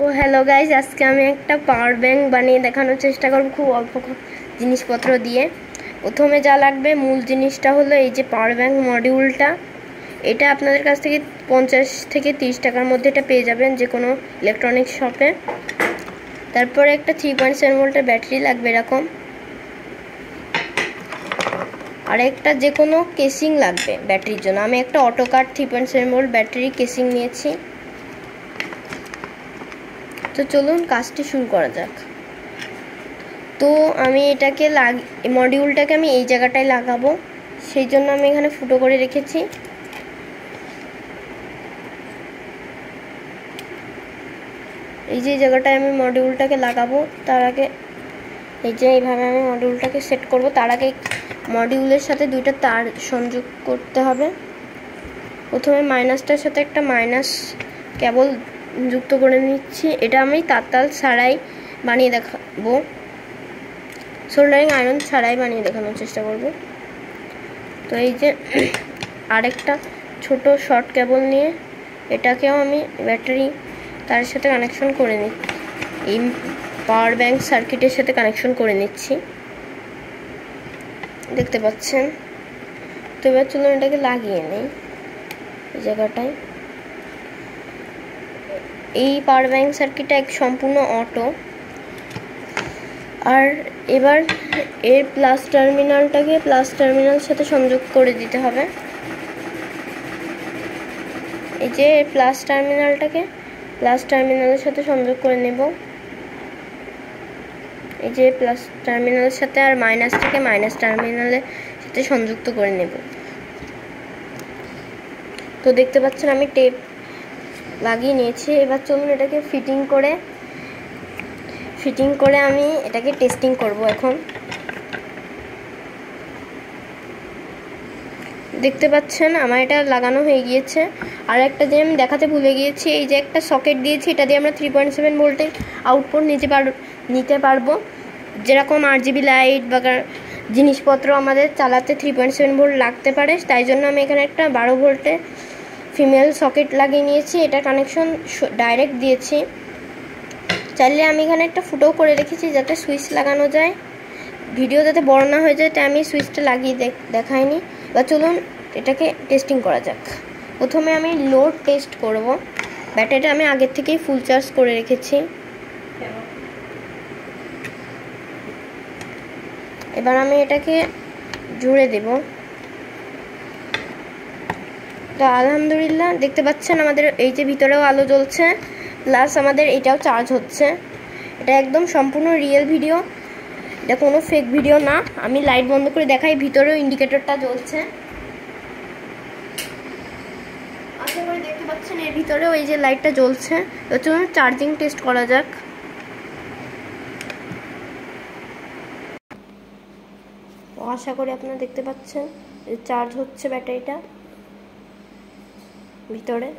ও hello guys, আজকে আমি একটা পাওয়ার ব্যাংক বানিয়ে দেখানোর চেষ্টা করব খুব অল্প জিনিসপত্র দিয়ে। প্রথমে যা লাগবে মূল জিনিসটা হলো এই যে পাওয়ার ব্যাংক মডিউলটা। এটা আপনাদের কাছ থেকে 50 থেকে 30 টাকার মধ্যে এটা পেয়ে যাবেন যে কোনো ইলেকট্রনিক্স শপে। তারপরে একটা 3.7 ভোল্টের ব্যাটারি লাগবে এরকম, আর একটা যে কোনো কেসিং লাগবে ব্যাটারির জন্য। আমি একটা অটোকার 3.7 ভোল্ট ব্যাটারি কেসিং নিয়েছি। তো চলুন কাজটি শুরু করা যাক। তো আমি এটাকে মডিউলটাকে আমি এই জায়গাটায় লাগাবো, সেই জন্য আমি এখানে ফুটো করে রেখেছি। এই যে জায়গাটায় আমি মডিউলটাকে লাগাবো, তার আগে এই যে এইভাবে আমি মডিউলটাকে সেট করব। তার আগে মডিউলের সাথে দুইটা তার সংযোগ করতে হবে। প্রথমে মাইনাসটার সাথে একটা মাইনাস কেবল যুক্ত করে নিচ্ছি। এটা আমি তার ছাড়াই বানিয়ে দেখাবো, সোল্ডারিং আয়রন ছাড়াই বানিয়ে দেখানোর চেষ্টা করব। তো এই যে আরেকটা ছোট শর্ট কেবল নিয়ে এটাকেও আমি ব্যাটারি তার সাথে কানেকশন করে নিচ্ছি, এই পাওয়ার ব্যাংক সার্কিটের সাথে কানেকশন করে নিচ্ছি, দেখতে পাচ্ছেন। তো এবার চলুন এটাকে লাগিয়ে নিই এই জায়গাটায়। এই পাওয়ার ব্যাংক সার্কিটটা সম্পূর্ণ অটো। আর এবার এর প্লাস টার্মিনালটাকে প্লাস টার্মিনালের সাথে সংযোগ করে দিতে হবে। এই যে প্লাস টার্মিনালটাকে প্লাস টার্মিনালের সাথে সংযোগ করে নেব, এই যে প্লাস টার্মিনালের সাথে, আর মাইনাসটাকে মাইনাস টার্মিনালের সাথে সংযুক্ত করে নেব। তো দেখতে পাচ্ছেন আমি টেপ লাগিয়ে নিয়েছি। এবার চলুন এটাকে ফিটিং করে আমি এটাকে টেস্টিং করব। এখন দেখতে পাচ্ছেন আমার এটা লাগানো হয়ে গিয়েছে। আর একটা যে আমি দেখাতে ভুলে গিয়েছি, এই যে একটা সকেট দিয়েছি, এটা দিয়ে আমরা 3.7 ভোল্টের আউটপুট নিতে পারবো। যেরকম RGB লাইট বা জিনিসপত্র আমাদের চালাতে 3.7 ভোল্ট লাগতে পারে, তাই জন্য আমি এখানে একটা 12 ভোল্টের ফিমেল সকেট লাগিয়ে নিয়েছি। এটা কানেকশন ডাইরেক্ট দিয়েছি। চাইলে আমি এখানে একটা ফুটোও করে রেখেছি যাতে সুইচ লাগানো যায়, ভিডিও যাতে বড় না হয়ে যায়, তাই আমি সুইচটা লাগিয়ে দেখাইনি। বা চলুন এটাকে টেস্টিং করা যাক। প্রথমে আমি লোড টেস্ট করব। ব্যাটারিটা আমি আগের থেকেই ফুল চার্জ করে রেখেছি। এবার আমি এটাকে জুড়ে দেব। তো আলহামদুলিল্লাহ দেখতে পাচ্ছেন আমাদের এই যে ভিতরেও আলো জ্বলছে, প্লাস আমাদের এটাও চার্জ হচ্ছে। এটা একদম সম্পূর্ণ রিয়েল ভিডিও, এটা কোনো ফেক ভিডিও না। আমি লাইট বন্ধ করে দেখাই, ভিতরেও ইন্ডিকেটরটা জ্বলছে। আশা করি দেখতে পাচ্ছেন এর ভিতরেও এই যে লাইটটা জ্বলছে। তো চলুন চার্জিং টেস্ট করা যাক। আশা করি আপনারা দেখতে পাচ্ছেন চার্জ হচ্ছে ব্যাটারিটা ভিতরে।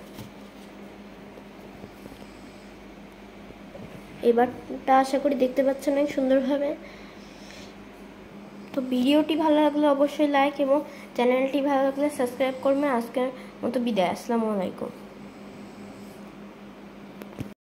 এবারটা আশা করি দেখতে পাচ্ছেন অনেক সুন্দরভাবে। তো ভিডিওটি ভালো লাগলে অবশ্যই লাইক এবং চ্যানেলটি ভালো লাগলে সাবস্ক্রাইব করবেন। আজকের মতো বিদায়, আসসালামু আলাইকুম।